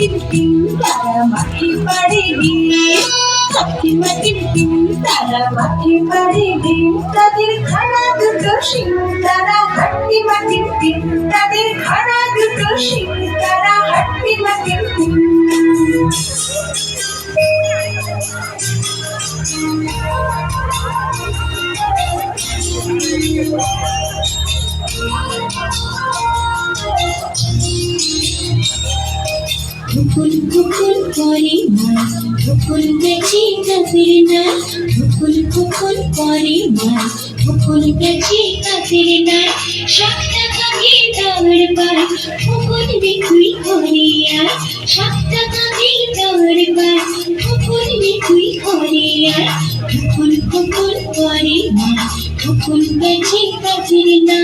মাটির ডিম তারা মাঠে পাড়ে ডিম, হাট্টি মাটির ডিম তারা মাঠে পাড়ে ডিম, তাদের খাড়া দুটো শিং তারা হাট্টি মাটির ডিম, তাদের খাড়া দুটো শিং তারা হাট্টি মাটির ডিম। ধুকুল ধুকুল করে মার ধুকুল গেছে কাকের নাই, ধুকুল ধুকুল করে মার ধুকুল গেছে কাকের নাই, 7 টাকা দিয়ে দাওয়ার পার ধুকুল বিক্রি করে আয়, 7 টাকা দিয়ে দাওয়ার পার ধুকুল বিক্রি করে আয়, ধুকুল ধুকুল করে মার ধুকুল গেছে কাকের নাই।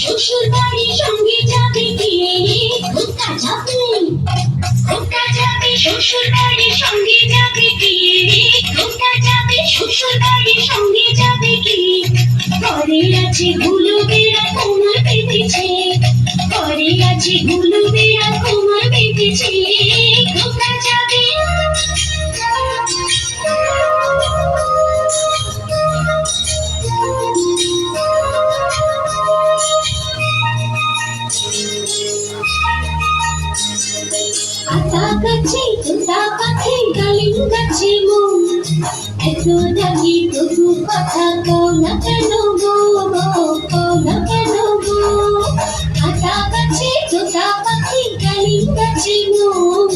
শ্বশুর বাড়ির সঙ্গে যাবে গিয়ে ধোকা যাবে, ধোকা যাবে শ্বশুর বাড়ির সঙ্গে যাবে গিয়ে, ধোকা যাবে শ্বশুর বাড়ির সঙ্গে যাবে গিয়ে, ঘরে আছে গুলো বেড়া কোমর বেঁধেছে, ঘরে আছে গুলো বেড়া কোমর বেঁধেছে, ধোকা যাবে। আতা গাছে তোতা পাখি ডালিম গাছে মন, এত ডাকি তবু কথা কও না কেন গো, কও না কেন গো। আতা গাছে তোতা পাখি ডালিম গাছে মন,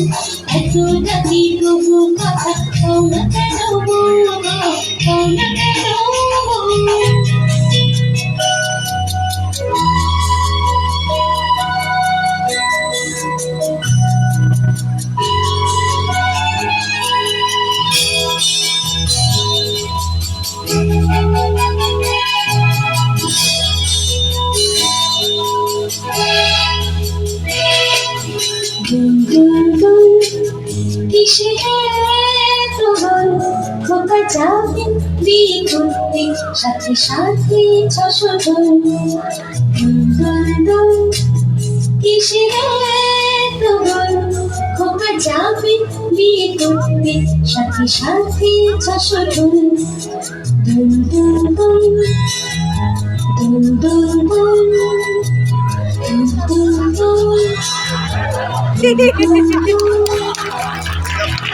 এত ডাকি তবু কথা কও না কেন গো, কও না কেন গো। কিসে তোমার খোকা যাবে বিয়ে করতে, সাথে সাথে 600 জন। কিসে তোমার খোকা যাবে বিয়ে করতে, সাথে সাথে 600 জন। দুম দুম দুম দুম দুম দুম দুম দুম দুম।